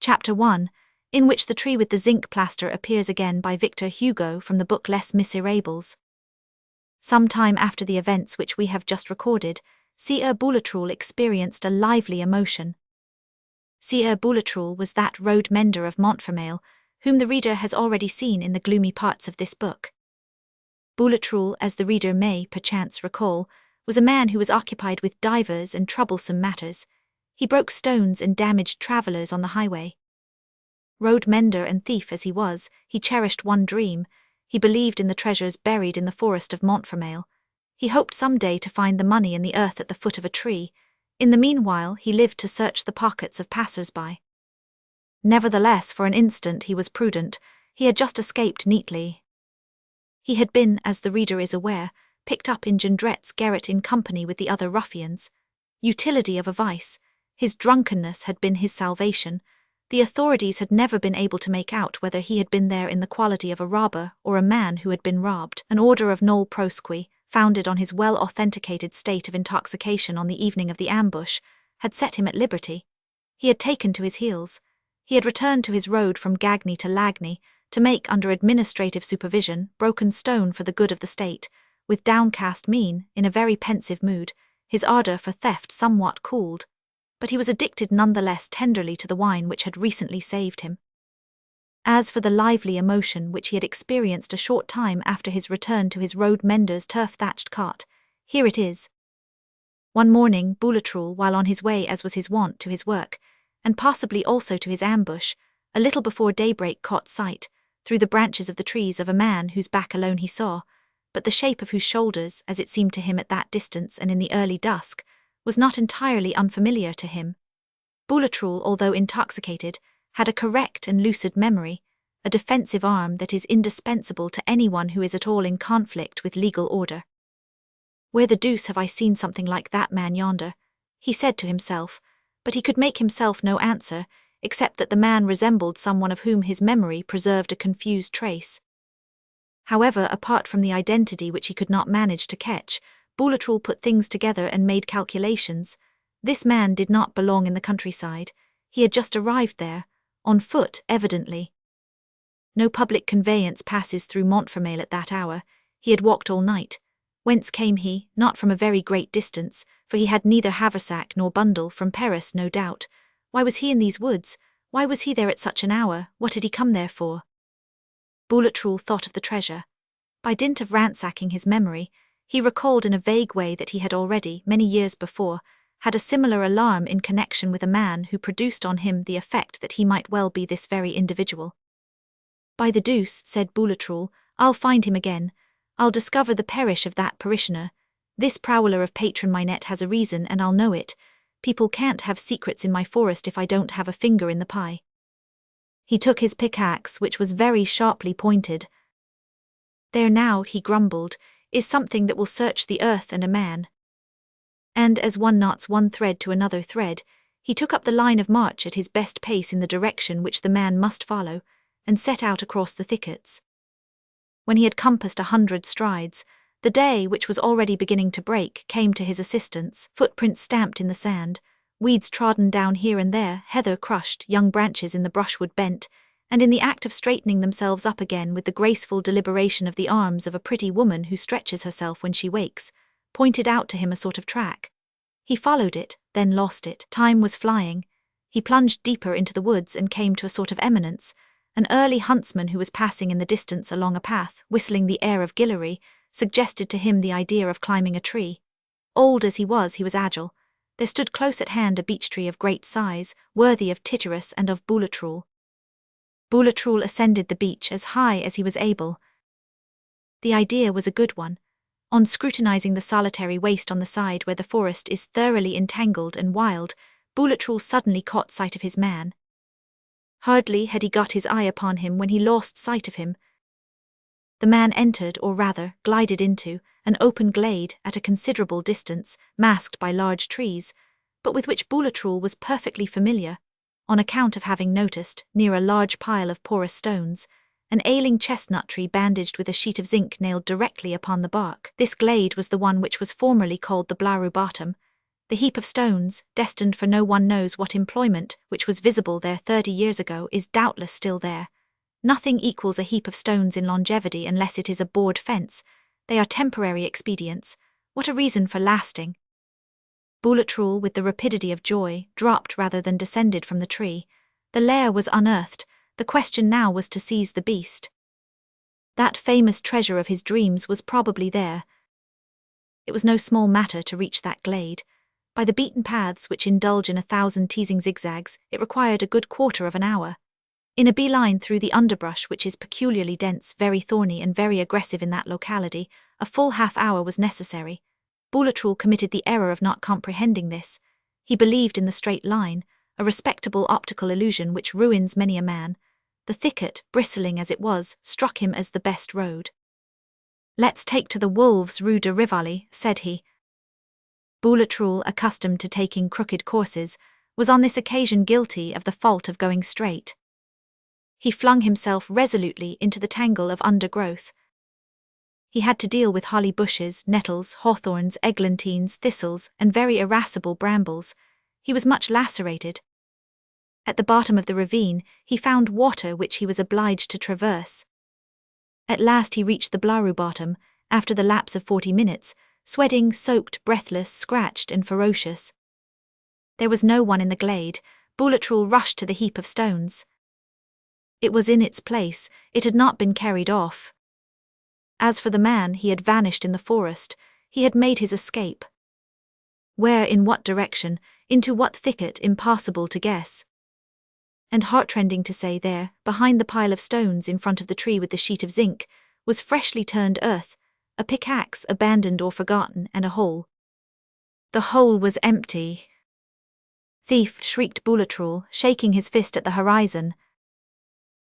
Chapter 1, in which the tree with the zinc plaster appears again, by Victor Hugo, from the book Les Misérables. Some time after the events which we have just recorded, Sieur Boulatruelle experienced a lively emotion. Sieur Boulatruelle was that road mender of Montfermeil, whom the reader has already seen in the gloomy parts of this book. Boulatruelle, as the reader may perchance recall, was a man who was occupied with divers and troublesome matters. He broke stones and damaged travellers on the highway. Road mender and thief as he was, he cherished one dream. He believed in the treasures buried in the forest of Montfermeil. He hoped some day to find the money in the earth at the foot of a tree. In the meanwhile, he lived to search the pockets of passers-by. Nevertheless, for an instant he was prudent. He had just escaped neatly. He had been, as the reader is aware, picked up in Jondrette's garret in company with the other ruffians. Utility of a vice. His drunkenness had been his salvation. The authorities had never been able to make out whether he had been there in the quality of a robber or a man who had been robbed. An order of nolle prosequi, founded on his well-authenticated state of intoxication on the evening of the ambush, had set him at liberty. He had taken to his heels. He had returned to his road from Gagny to Lagny, to make, under administrative supervision, broken stone for the good of the state. With downcast mien, in a very pensive mood, his ardour for theft somewhat cooled, but he was addicted none the less tenderly to the wine which had recently saved him. As for the lively emotion which he had experienced a short time after his return to his road mender's turf-thatched cot, here it is. One morning, Boulatruelle, while on his way as was his wont to his work, and possibly also to his ambush, a little before daybreak caught sight, through the branches of the trees, of a man whose back alone he saw, but the shape of whose shoulders, as it seemed to him at that distance and in the early dusk, was not entirely unfamiliar to him. Boulatruelle, although intoxicated, had a correct and lucid memory, a defensive arm that is indispensable to anyone who is at all in conflict with legal order. "Where the deuce have I seen something like that man yonder?" he said to himself, but he could make himself no answer, except that the man resembled someone of whom his memory preserved a confused trace. However, apart from the identity which he could not manage to catch, Boulatruelle put things together and made calculations. This man did not belong in the countryside. He had just arrived there, on foot evidently. No public conveyance passes through Montfermeil at that hour. He had walked all night. Whence came he? Not from a very great distance, for he had neither haversack nor bundle, from Paris, no doubt. Why was he in these woods? Why was he there at such an hour? What had he come there for? Boulatruelle thought of the treasure. By dint of ransacking his memory, he recalled in a vague way that he had already, many years before, had a similar alarm in connection with a man who produced on him the effect that he might well be this very individual. "By the deuce," said Boulatruelle, "I'll find him again. I'll discover the perish of that parishioner. This prowler of Patron Minette has a reason, and I'll know it. People can't have secrets in my forest if I don't have a finger in the pie." He took his pickaxe, which was very sharply pointed. "There now," he grumbled, "is something that will search the earth and a man." And as one knots one thread to another thread, he took up the line of march at his best pace in the direction which the man must follow, and set out across the thickets. When he had compassed 100 strides, the day, which was already beginning to break, came to his assistance, footprints stamped in the sand, weeds trodden down here and there, heather crushed, young branches in the brushwood bent, and in the act of straightening themselves up again with the graceful deliberation of the arms of a pretty woman who stretches herself when she wakes, pointed out to him a sort of track. He followed it, then lost it. Time was flying. He plunged deeper into the woods and came to a sort of eminence. An early huntsman who was passing in the distance along a path, whistling the air of Guillory, suggested to him the idea of climbing a tree. Old as he was agile. There stood close at hand a beech tree of great size, worthy of Tityrus and of Boulatruelle. Boulatruelle ascended the beech as high as he was able. The idea was a good one. On scrutinizing the solitary waste on the side where the forest is thoroughly entangled and wild, Boulatruelle suddenly caught sight of his man. Hardly had he got his eye upon him when he lost sight of him. The man entered, or rather, glided into, an open glade at a considerable distance, masked by large trees, but with which Boulatruelle was perfectly familiar, on account of having noticed, near a large pile of porous stones, an ailing chestnut tree bandaged with a sheet of zinc nailed directly upon the bark. This glade was the one which was formerly called the Blaru Bottom. The heap of stones, destined for no one knows what employment, which was visible there 30 years ago, is doubtless still there. Nothing equals a heap of stones in longevity unless it is a board fence. They are temporary expedients. What a reason for lasting! Boulatruelle, with the rapidity of joy, dropped rather than descended from the tree. The lair was unearthed. The question now was to seize the beast. That famous treasure of his dreams was probably there. It was no small matter to reach that glade. By the beaten paths which indulge in 1,000 teasing zigzags, it required a good quarter of an hour. In a bee-line through the underbrush, which is peculiarly dense, very thorny and very aggressive in that locality, a full half-hour was necessary. Boulatruelle committed the error of not comprehending this. He believed in the straight line, a respectable optical illusion which ruins many a man. The thicket, bristling as it was, struck him as the best road. "Let's take to the wolves' Rue de Rivoli," said he. Boulatruelle, accustomed to taking crooked courses, was on this occasion guilty of the fault of going straight. He flung himself resolutely into the tangle of undergrowth. He had to deal with holly bushes, nettles, hawthorns, eglantines, thistles, and very irascible brambles. He was much lacerated. At the bottom of the ravine, he found water which he was obliged to traverse. At last he reached the Blaru bottom, after the lapse of 40 minutes, sweating, soaked, breathless, scratched, and ferocious. There was no one in the glade. Boulatruelle rushed to the heap of stones. It was in its place, it had not been carried off. As for the man, he had vanished in the forest, he had made his escape. Where, in what direction, into what thicket, impossible to guess. And heartrending to say, there, behind the pile of stones in front of the tree with the sheet of zinc, was freshly turned earth, a pickaxe abandoned or forgotten, and a hole. The hole was empty. "Thief!" shrieked Boulatruelle, shaking his fist at the horizon.